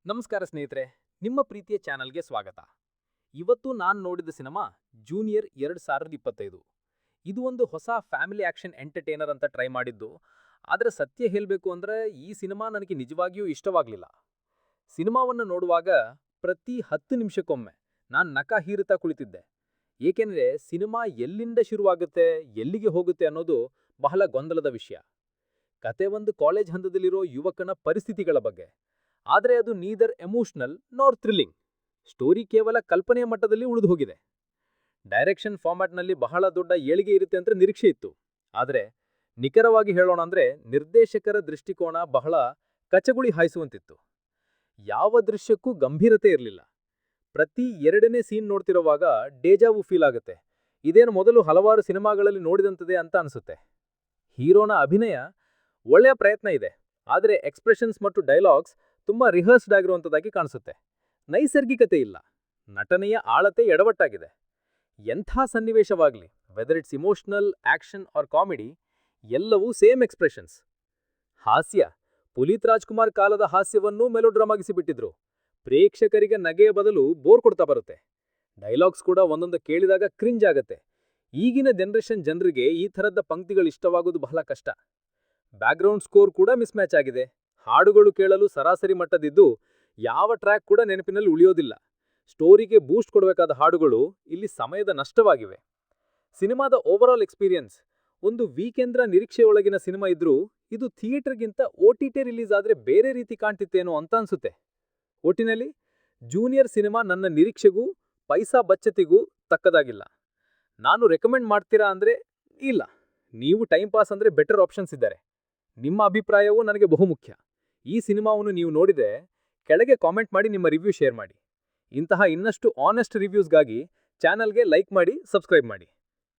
ನಮಸ್ಕಾರ ಸ್ನೇಹಿತರೆ, ನಿಮ್ಮ ಪ್ರೀತಿಯ ಚಾನಲ್ಗೆ ಸ್ವಾಗತ. ಇವತ್ತು ನಾನು ನೋಡಿದ ಸಿನಿಮಾ ಜೂನಿಯರ್ 2025. ಇದು ಒಂದು ಹೊಸ ಫ್ಯಾಮಿಲಿ ಆಕ್ಷನ್ ಎಂಟರ್ಟೈನರ್ ಅಂತ ಟ್ರೈ ಮಾಡಿದ್ದು. ಆದರೆ ಸತ್ಯ ಹೇಳಬೇಕು ಅಂದ್ರೆ ಈ ಸಿನಿಮಾ ನನಗೆ ನಿಜವಾಗಿಯೂ ಇಷ್ಟವಾಗಲಿಲ್ಲ. ಸಿನಿಮಾವನ್ನು ನೋಡುವಾಗ ಪ್ರತಿ 10 ನಿಮಿಷಕ್ಕೊಮ್ಮೆ ನಾನು ನಕ ಹೀರುತ್ತಾ ಕುಳಿತಿದ್ದೆ. ಏಕೆಂದರೆ ಸಿನಿಮಾ ಎಲ್ಲಿಂದ ಶುರುವಾಗುತ್ತೆ, ಎಲ್ಲಿಗೆ ಹೋಗುತ್ತೆ ಅನ್ನೋದು ಬಹಳ ಗೊಂದಲದ ವಿಷಯ. ಕತೆ ಒಂದು ಕಾಲೇಜ್ ಹಂತದಲ್ಲಿರೋ ಯುವಕನ ಪರಿಸ್ಥಿತಿಗಳ ಬಗ್ಗೆ. ಆದರೆ ಅದು ನೀದರ್ ಎಮೋಷನಲ್ ನಾರ್ ಥ್ರಿಲ್ಲಿಂಗ್. ಸ್ಟೋರಿ ಕೇವಲ ಕಲ್ಪನೆಯ ಮಟ್ಟದಲ್ಲಿ ಉಳಿದು ಹೋಗಿದೆ. ಡೈರೆಕ್ಷನ್ ಫಾರ್ಮ್ಯಾಟ್ನಲ್ಲಿ ಬಹಳ ದೊಡ್ಡ ಏಳಿಗೆ ಇರುತ್ತೆ ಅಂತ ನಿರೀಕ್ಷೆ ಇತ್ತು. ಆದರೆ ನಿಖರವಾಗಿ ಹೇಳೋಣ ಅಂದ್ರೆ ನಿರ್ದೇಶಕರ ದೃಷ್ಟಿಕೋನ ಬಹಳ ಕಚಗುಳಿ ಹಾಯಿಸುವಂತಿತ್ತು. ಯಾವ ದೃಶ್ಯಕ್ಕೂ ಗಂಭೀರತೆ ಇರಲಿಲ್ಲ. ಪ್ರತಿ 2ನೇ ಸೀನ್ ನೋಡ್ತಿರುವಾಗ ಡೇಜಾವು ಫೀಲ್ ಆಗುತ್ತೆ. ಇದೇನು ಮೊದಲು ಹಲವಾರು ಸಿನಿಮಾಗಳಲ್ಲಿ ನೋಡಿದಂತದೆ ಅಂತ ಅನಿಸುತ್ತೆ. ಹೀರೋನ ಅಭಿನಯ ಒಳ್ಳೆಯ ಪ್ರಯತ್ನ ಇದೆ, ಆದರೆ ಎಕ್ಸ್ಪ್ರೆಷನ್ಸ್ ಮತ್ತು ಡೈಲಾಗ್ಸ್ ತುಂಬಾ ರಿಹರ್ಸ್ಡ್ ಆಗಿರುವಂಥದ್ದಾಗಿ ಕಾಣಿಸುತ್ತೆ. ನೈಸರ್ಗಿಕತೆ ಇಲ್ಲ. ನಟನೆಯ ಆಳತೆ ಎಡವಟ್ಟಾಗಿದೆ. ಎಂಥ ಸನ್ನಿವೇಶವಾಗಲಿ, whether it's emotional, action or comedy, ಎಲ್ಲವೂ ಸೇಮ್ ಎಕ್ಸ್ಪ್ರೆಷನ್ಸ್. ಹಾಸ್ಯ, ಪುನೀತ್ ರಾಜ್ಕುಮಾರ್ ಕಾಲದ ಹಾಸ್ಯವನ್ನೂ ಮೆಲೋಡ್ರಾಮಾಗಿಸಿಬಿಟ್ಟಿದ್ರು. ಪ್ರೇಕ್ಷಕರಿಗೆ ನಗೆಯ ಬದಲು ಬೋರ್ ಕೊಡ್ತಾ ಬರುತ್ತೆ. ಡೈಲಾಗ್ಸ್ ಕೂಡ ಒಂದೊಂದು ಕೇಳಿದಾಗ ಕ್ರಿಂಜ್ ಆಗತ್ತೆ. ಈಗಿನ ಜನರೇಷನ್ ಜನರಿಗೆ ಈ ಥರದ ಪಂಕ್ತಿಗಳು ಇಷ್ಟವಾಗೋದು ಬಹಳ ಕಷ್ಟ. ಬ್ಯಾಕ್ಗ್ರೌಂಡ್ ಸ್ಕೋರ್ ಕೂಡ ಮಿಸ್ಮ್ಯಾಚ್ ಆಗಿದೆ. ಹಾಡುಗಳು ಕೇಳಲು ಸರಾಸರಿ ಮಟ್ಟದಿದ್ದು ಯಾವ ಟ್ರ್ಯಾಕ್ ಕೂಡ ನೆನಪಿನಲ್ಲಿ ಉಳಿಯೋದಿಲ್ಲ. ಸ್ಟೋರಿಗೆ ಬೂಸ್ಟ್ ಕೊಡಬೇಕಾದ ಹಾಡುಗಳು ಇಲ್ಲಿ ಸಮಯದ ನಷ್ಟವಾಗಿವೆ. ಸಿನಿಮಾದ ಓವರಾಲ್ ಎಕ್ಸ್ಪೀರಿಯನ್ಸ್ ಒಂದು ವೀಕೆಂದ್ರ ನಿರೀಕ್ಷೆಯೊಳಗಿನ ಸಿನಿಮಾ ಇದ್ರೂ ಇದು ಥಿಯೇಟರ್ಗಿಂತ OTT ರಿಲೀಸ್ ಆದ್ರೆ ಬೇರೆ ರೀತಿ ಕಾಣ್ತಿತ್ತೇನೋ ಅಂತ ಅನ್ಸುತ್ತೆ. ಒಟ್ಟಿನಲ್ಲಿ ಜೂನಿಯರ್ ಸಿನಿಮಾ ನನ್ನ ನಿರೀಕ್ಷೆಗೂ ಪೈಸಾ ಬಚ್ಚತಿಗೂ ತಕ್ಕದಾಗಿಲ್ಲ. ನಾನು ರೆಕಮೆಂಡ್ ಮಾಡ್ತೀರಾ ಅಂದ್ರೆ ಇಲ್ಲ. ನೀವು ಟೈಮ್ ಪಾಸ್ ಅಂದ್ರೆ ಬೆಟರ್ ಆಪ್ಷನ್ಸ್ ಇದ್ದಾರೆ. ನಿಮ್ಮ ಅಭಿಪ್ರಾಯವೂ ನನಗೆ ಬಹುಮುಖ್ಯ. ಈ ಸಿನಿಮಾವನ್ನು ನೀವು ನೋಡಿದರೆ ಕೆಳಗೆ ಕಾಮೆಂಟ್ ಮಾಡಿ ನಿಮ್ಮ ರಿವ್ಯೂ ಶೇರ್ ಮಾಡಿ. ಇಂತಹ ಇನ್ನಷ್ಟು ಆನೆಸ್ಟ್ ರಿವ್ಯೂಸ್ಗಾಗಿ ಚಾನಲ್ಗೆ ಲೈಕ್ ಮಾಡಿ, ಸಬ್ಸ್ಕ್ರೈಬ್ ಮಾಡಿ.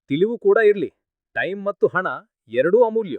ತಿಳಿವು ಕೂಡ ಇರಲಿ. ಟೈಮ್ ಮತ್ತು ಹಣ ಎರಡೂ ಅಮೂಲ್ಯ.